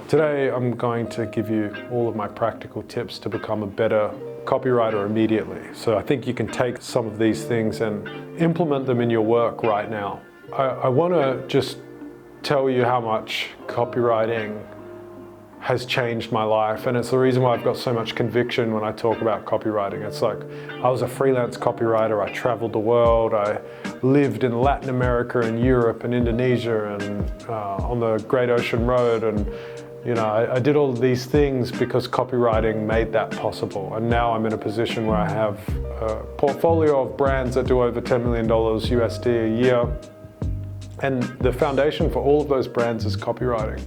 Today I'm going to give you all of my practical tips to become a better copywriter immediately. So I think you can take some of these things and implement them in your work right now. I want to just tell you how much copywriting has changed my life, and it's the reason why I've got so much conviction when I talk about copywriting. It's like, I was a freelance copywriter, I traveled the world, I lived in Latin America and Europe and Indonesia and on the Great Ocean Road, and I did all of these things because copywriting made that possible. And now I'm in a position where I have a portfolio of brands that do over $10 million USD a year. And the foundation for all of those brands is copywriting.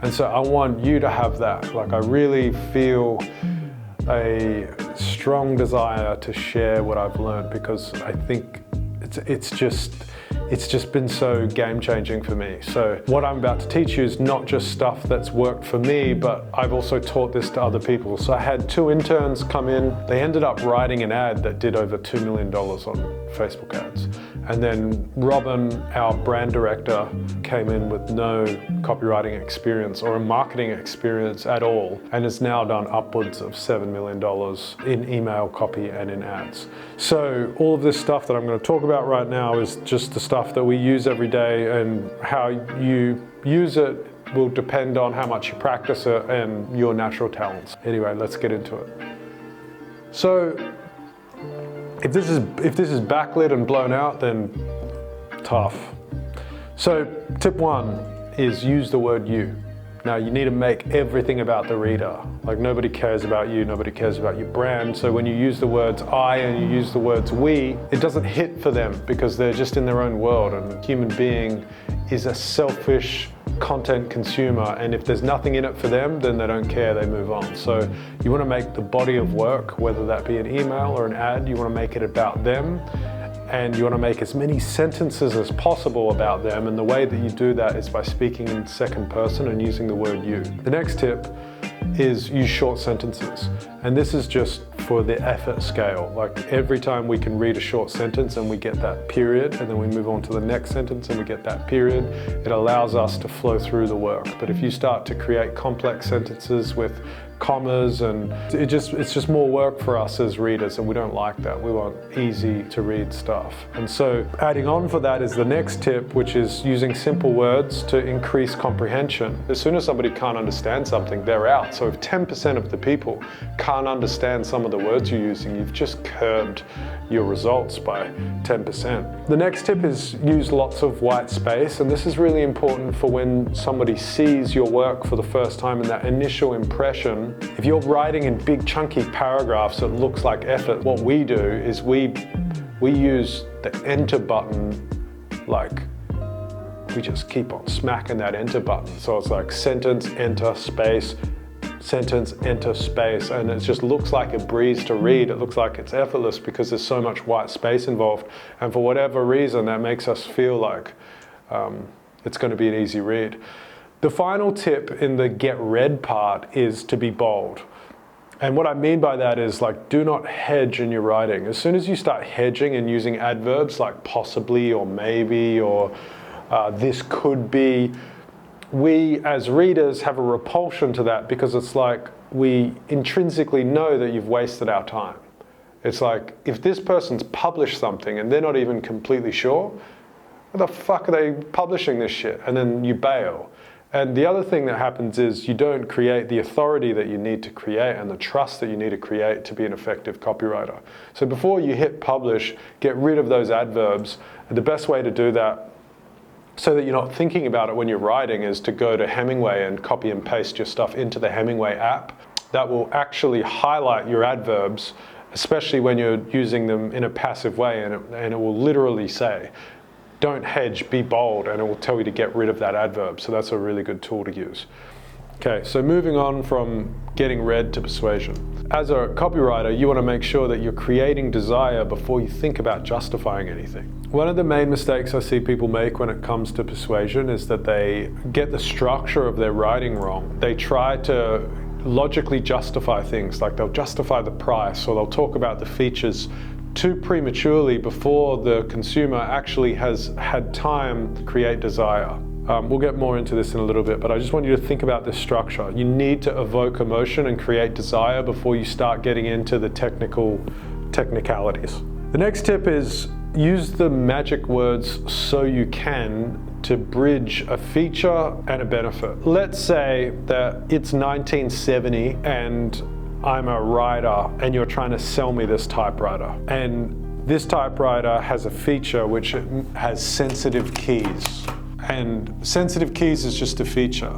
And so I want you to have that. Like, I really feel a strong desire to share what I've learned, because I think it's just been so game-changing for me. So what I'm about to teach you is not just stuff that's worked for me, but I've also taught this to other people. So I had 2 interns come in. They ended up writing an ad that did over $2 million on Facebook ads. And then Robin, our brand director, came in with no copywriting experience or a marketing experience at all, and has now done upwards of $7 million in email copy and in ads. So all of this stuff that I'm going to talk about right now is just the stuff that we use every day, and how you use it will depend on how much you practice it and your natural talents. Anyway, let's get into it. So if this is backlit and blown out, then tough. So tip 1 is use the word you. Now, you need to make everything about the reader. Like, nobody cares about you, nobody cares about your brand. So when you use the words I and you use the words we, it doesn't hit for them because they're just in their own world. And a human being is a selfish content consumer, and if there's nothing in it for them, then they don't care, they move on. So you want to make the body of work, whether that be an email or an ad, you want to make it about them, and you want to make as many sentences as possible about them. And the way that you do that is by speaking in second person and using the word you. The next tip is use short sentences. And this is just for the effort scale. Like, every time we can read a short sentence and we get that period, and then we move on to the next sentence and we get that period, it allows us to flow through the work. But if you start to create complex sentences with commas, and it's just more work for us as readers, and we don't like that. We want easy to read stuff. And so adding on for that is the next tip, which is using simple words to increase comprehension. As soon as somebody can't understand something, they're out. So if 10% of the people can't understand some of the words you're using, you've just curbed your results by 10%. The next tip is use lots of white space, and this is really important for when somebody sees your work for the first time, and that initial impression. If you're writing in big chunky paragraphs, it looks like effort. What we do is we use the enter button, like, we just keep on smacking that enter button. So it's like sentence, enter, space, sentence, enter, space, and it just looks like a breeze to read. It looks like it's effortless because there's so much white space involved, and for whatever reason that makes us feel like it's going to be an easy read. The final tip in the get read part is to be bold. And what I mean by that is, like, do not hedge in your writing. As soon as you start hedging and using adverbs like possibly or maybe or this could be, we as readers have a repulsion to that, because it's like we intrinsically know that you've wasted our time. It's like, if this person's published something and they're not even completely sure, what the fuck are they publishing this shit? And then you bail. And the other thing that happens is you don't create the authority that you need to create and the trust that you need to create to be an effective copywriter. So before you hit publish, get rid of those adverbs. And the best way to do that, so that you're not thinking about it when you're writing, is to go to Hemingway and copy and paste your stuff into the Hemingway app. That will actually highlight your adverbs, especially when you're using them in a passive way, and it will literally say, don't hedge, be bold, and it will tell you to get rid of that adverb. So that's a really good tool to use. Okay, so moving on from getting read to persuasion. As a copywriter, you want to make sure that you're creating desire before you think about justifying anything. One of the main mistakes I see people make when it comes to persuasion is that they get the structure of their writing wrong. They try to logically justify things, like they'll justify the price, or they'll talk about the features too prematurely before the consumer actually has had time to create desire. We'll get more into this in a little bit, but I just want you to think about this structure. You need to evoke emotion and create desire before you start getting into the technicalities. The next tip is use the magic words "so you can" to bridge a feature and a benefit. Let's say that it's 1970 and I'm a writer and you're trying to sell me this typewriter. And this typewriter has a feature which has sensitive keys. And sensitive keys is just a feature.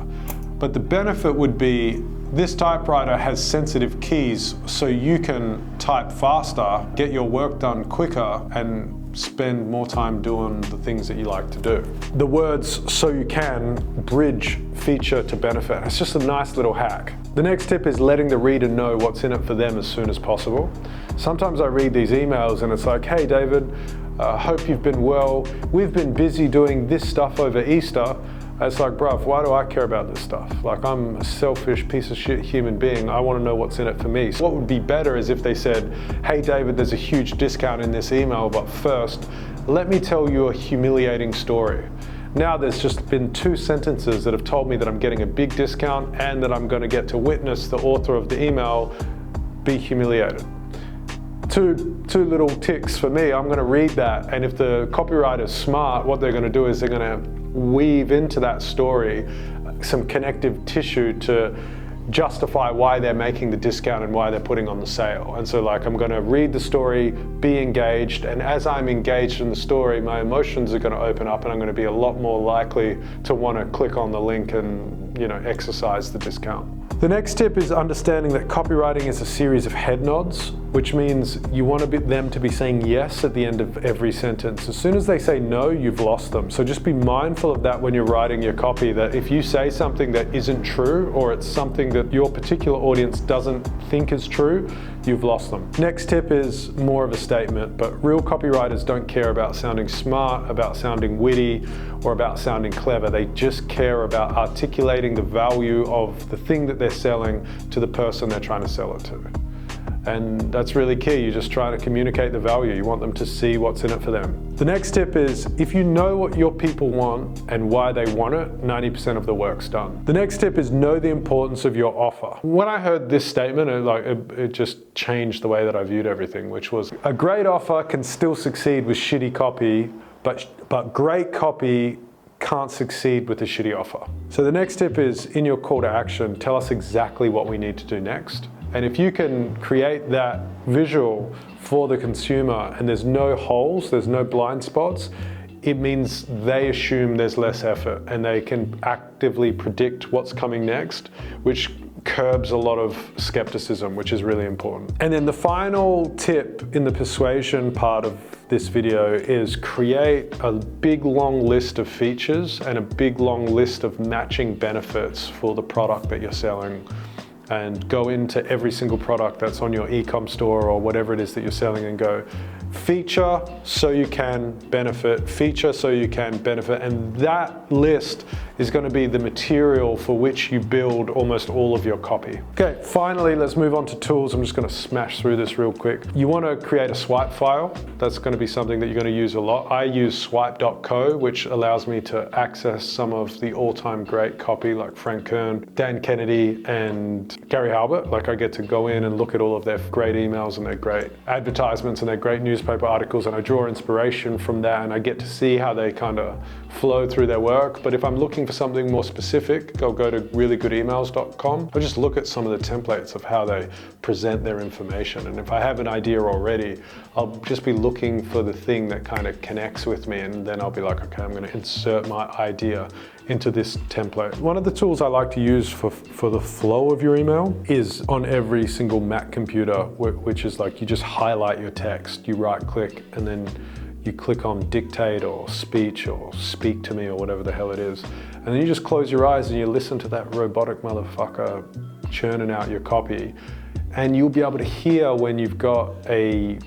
But the benefit would be this typewriter has sensitive keys so you can type faster, get your work done quicker, and spend more time doing the things that you like to do. The words "so you can" bridge feature to benefit. It's just a nice little hack. The next tip is letting the reader know what's in it for them as soon as possible. Sometimes I read these emails and it's like, "Hey David, hope you've been well. We've been busy doing this stuff over Easter." It's like, bruv, why do I care about this stuff? Like, I'm a selfish piece of shit human being. I want to know what's in it for me. So what would be better is if they said, "Hey David, there's a huge discount in this email, but first, let me tell you a humiliating story." Now there's just been 2 sentences that have told me that I'm getting a big discount and that I'm going to get to witness the author of the email be humiliated. Two little ticks for me. I'm going to read that, and if the copywriter's smart, what they're going to do is they're going to weave into that story some connective tissue to justify why they're making the discount and why they're putting on the sale. And so like, I'm going to read the story, be engaged, and as I'm engaged in the story, my emotions are going to open up and I'm going to be a lot more likely to want to click on the link and, you know, exercise the discount. The next tip is understanding that copywriting is a series of head nods, which means you want them to be saying yes at the end of every sentence. As soon as they say no, you've lost them. So just be mindful of that when you're writing your copy, that if you say something that isn't true, or it's something that your particular audience doesn't think is true, you've lost them. Next tip is more of a statement, but real copywriters don't care about sounding smart, about sounding witty, or about sounding clever. They just care about articulating the value of the thing that they're selling to the person they're trying to sell it to. And that's really key. You're just trying to communicate the value. You want them to see what's in it for them. The next tip is, if you know what your people want and why they want it, 90% of the work's done. The next tip is know the importance of your offer. When I heard this statement, it just changed the way that I viewed everything, which was, a great offer can still succeed with shitty copy, but great copy can't succeed with a shitty offer. So the next tip is, in your call to action, tell us exactly what we need to do next. And if you can create that visual for the consumer and there's no holes, there's no blind spots, it means they assume there's less effort and they can actively predict what's coming next, which curbs a lot of skepticism, which is really important. And then the final tip in the persuasion part of this video is create a big long list of features and a big long list of matching benefits for the product that you're selling. And go into every single product that's on your ecom store or whatever it is that you're selling and go, feature so you can benefit, feature so you can benefit. And that list is going to be the material for which you build almost all of your copy. Okay, finally, let's move on to tools. I'm just going to smash through this real quick. You want to create a swipe file. That's going to be something that you're going to use a lot. I use swipe.co, which allows me to access some of the all-time great copy like Frank Kern, Dan Kennedy, and Gary Halbert. Like, I get to go in and look at all of their great emails and their great advertisements and their great newspaper articles, and I draw inspiration from that, and I get to see how they kind of flow through their work. But if I'm looking for something more specific, I'll go to reallygoodemails.com. I'll just look at some of the templates of how they present their information. And if I have an idea already, I'll just be looking for the thing that kind of connects with me, and then I'll be like, okay, I'm going to insert my idea into this template. One of the tools I like to use for the flow of your email is on every single Mac computer, which is like, you just highlight your text, you right click, and then you click on dictate or speech or speak to me or whatever the hell it is. And then you just close your eyes and you listen to that robotic motherfucker churning out your copy. And you'll be able to hear when you've got a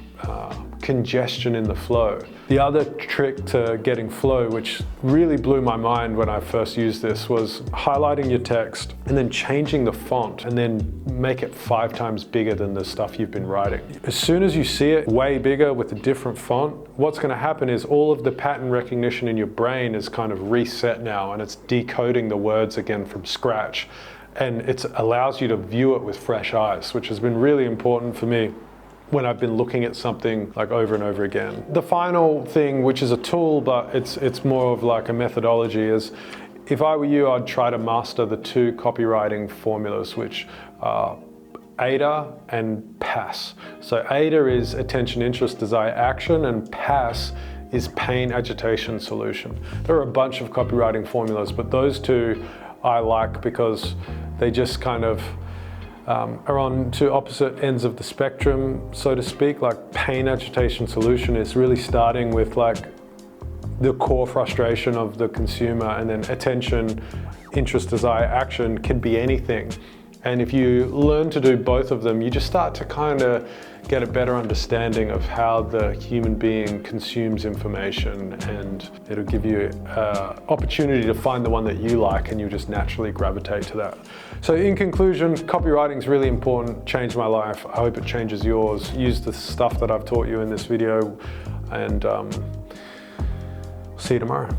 congestion in the flow. The other trick to getting flow, which really blew my mind when I first used this, was highlighting your text and then changing the font and then make it 5 times bigger than the stuff you've been writing. As soon as you see it way bigger with a different font, what's going to happen is all of the pattern recognition in your brain is kind of reset now, and it's decoding the words again from scratch. And it allows you to view it with fresh eyes, which has been really important for me when I've been looking at something like over and over again. The final thing, which is a tool, but it's more of like a methodology, is if I were you, I'd try to master the 2 copywriting formulas, which are AIDA and PASS. So AIDA is attention, interest, desire, action, and PASS is pain, agitation, solution. There are a bunch of copywriting formulas, but those 2 I like because they just kind of are on 2 opposite ends of the spectrum, so to speak. Like pain, agitation, solution is really starting with like the core frustration of the consumer, and then attention, interest, desire, action can be anything. And if you learn to do both of them, you just start to kind of get a better understanding of how the human being consumes information, and it'll give you an opportunity to find the one that you like, and you just naturally gravitate to that. So in conclusion, copywriting is really important, changed my life. I hope it changes yours. Use the stuff that I've taught you in this video, and see you tomorrow.